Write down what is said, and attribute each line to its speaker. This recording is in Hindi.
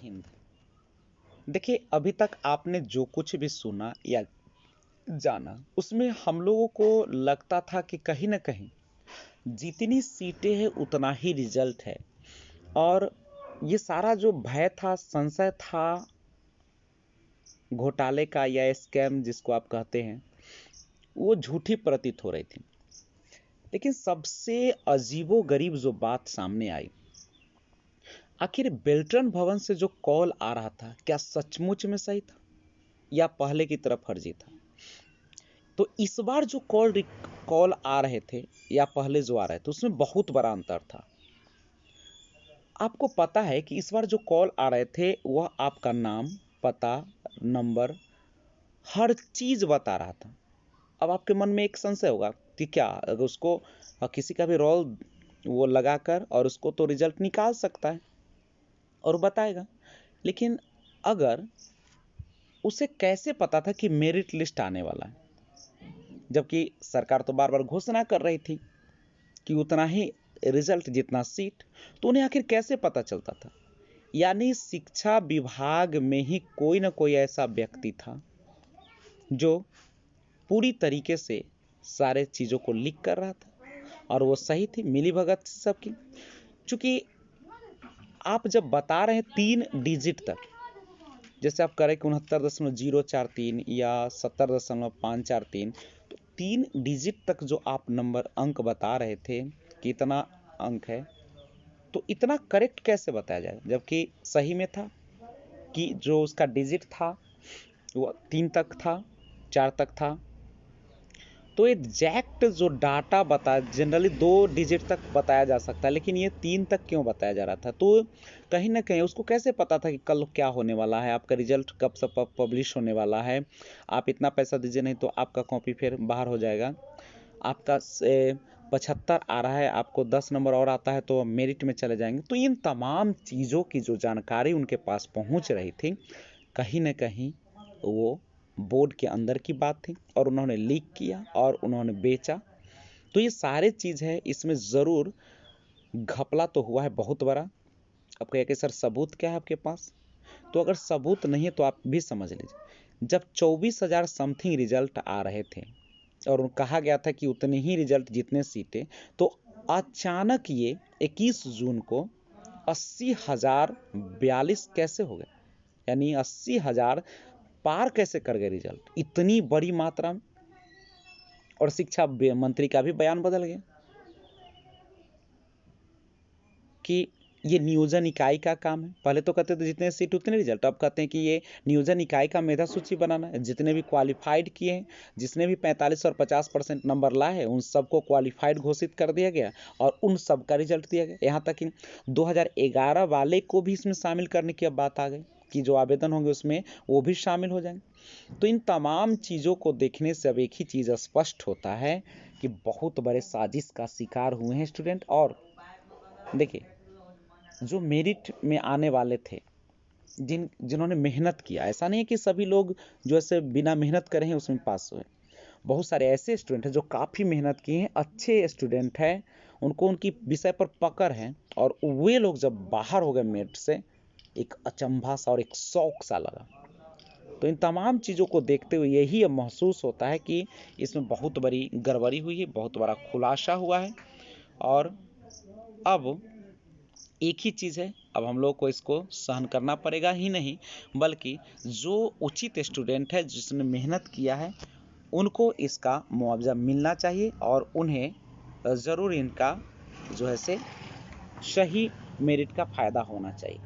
Speaker 1: हिंद। देखिए, अभी तक आपने जो कुछ भी सुना या जाना, उसमें हम लोगों को लगता था कि कहीं न कहीं जितनी सीटें हैं उतना ही रिजल्ट है। और ये सारा जो भय था, संशय था घोटाले का या स्कैम जिसको आप कहते हैं, वो झूठी प्रतीत हो रही थी। लेकिन सबसे अजीबो-गरीब जो बात सामने आई, आखिर बेल्ट्रन भवन से जो कॉल आ रहा था, क्या सचमुच में सही था या पहले की तरह फर्जी था? तो इस बार जो कॉल आ रहे थे या पहले जो आ रहे थे, उसमें बहुत बड़ा अंतर था। आपको पता है कि इस बार जो कॉल आ रहे थे, वह आपका नाम, पता, नंबर, हर चीज बता रहा था। अब आपके मन में एक संशय होगा कि क्या अगर उसको किसी का भी रोल वो लगाकर और उसको तो रिजल्ट निकाल सकता है और बताएगा। लेकिन अगर उसे कैसे पता था कि मेरिट लिस्ट आने वाला है, जबकि सरकार तो बार बार घोषणा कर रही थी कि उतना ही रिजल्ट जितना सीट, तो उन्हें आखिर कैसे पता चलता था? यानी शिक्षा विभाग में ही कोई ना कोई ऐसा व्यक्ति था जो पूरी तरीके से सारे चीज़ों को लीक कर रहा था, और वो सही थी, मिलीभगत सबकी। चूंकि आप जब बता रहे हैं 3 डिजिट तक, जैसे आप करें कि 69.043 या 70.543, तो 3 डिजिट तक जो आप नंबर अंक बता रहे थे कि इतना अंक है, तो इतना करेक्ट कैसे बताया जाएगा? जबकि सही में था कि जो उसका डिजिट था वो 3 तक था, 4 तक था। तो एग्जैक्ट जो डाटा बता, जनरली 2 डिजिट तक बताया जा सकता है, लेकिन ये 3 तक क्यों बताया जा रहा था? तो कहीं ना कहीं उसको कैसे पता था कि कल क्या होने वाला है, आपका रिजल्ट कब से पब्लिश होने वाला है, आप इतना पैसा दीजिए नहीं तो आपका कॉपी फिर बाहर हो जाएगा, आपका 75 आ रहा है, आपको 10 नंबर और आता है तो मेरिट में चले जाएंगे। तो इन तमाम चीज़ों की जो जानकारी उनके पास पहुंच रही थी, कहीं ना कहीं वो बोर्ड के अंदर की बात थी और उन्होंने लीक किया और उन्होंने बेचा। तो ये सारे चीज़ है, इसमें ज़रूर घपला तो हुआ है बहुत बड़ा। अब कहे कि सर सबूत क्या है आपके पास? तो अगर सबूत नहीं है तो आप भी समझ लीजिए, जब 24,000 समथिंग रिजल्ट आ रहे थे और कहा गया था कि उतने ही रिजल्ट जितने सीटें, तो अचानक ये 21 जून को 80,042 कैसे हो गए? यानी 80,000 पार कैसे कर गए रिजल्ट इतनी बड़ी मात्रा में? और शिक्षा मंत्री का भी बयान बदल गया कि ये नियोजन इकाई का काम है। पहले तो कहते थे जितने सीट उतने रिजल्ट, अब कहते हैं कि ये नियोजन इकाई का मेधा सूची बनाना है। जितने भी क्वालिफाइड किए हैं, जिसने भी 45 और 50% नंबर लाए हैं, उन सबको क्वालिफाइड घोषित कर दिया गया और उन सब का रिजल्ट दिया गया। यहाँ तक कि 2011 वाले को भी इसमें शामिल करने की अब बात आ गई कि जो आवेदन होंगे उसमें वो भी शामिल हो जाएंगे। तो इन तमाम चीज़ों को देखने से अब एक ही चीज़ स्पष्ट होता है कि बहुत बड़े साजिश का शिकार हुए हैं स्टूडेंट। और देखिए, जो मेरिट में आने वाले थे, जिन्होंने मेहनत किया, ऐसा नहीं है कि सभी लोग जो ऐसे बिना मेहनत करे हैं उसमें पास हुए। बहुत सारे ऐसे स्टूडेंट हैं जो काफ़ी मेहनत किए हैं, अच्छे स्टूडेंट हैं, उनको उनकी विषय पर पकड़ है, और वे लोग जब बाहर हो गए मेरिट से, एक अचंभा सा और एक शौक सा लगा। तो इन तमाम चीज़ों को देखते हुए यही अब महसूस होता है कि इसमें बहुत बड़ी गड़बड़ी हुई है, बहुत बड़ा खुलासा हुआ है। और अब एक ही चीज़ है, अब हम लोग को इसको सहन करना पड़ेगा ही नहीं, बल्कि जो उचित स्टूडेंट है, जिसने मेहनत किया है, उनको इसका मुआवजा मिलना चाहिए और उन्हें ज़रूर इनका जो है से सही मेरिट का फ़ायदा होना चाहिए।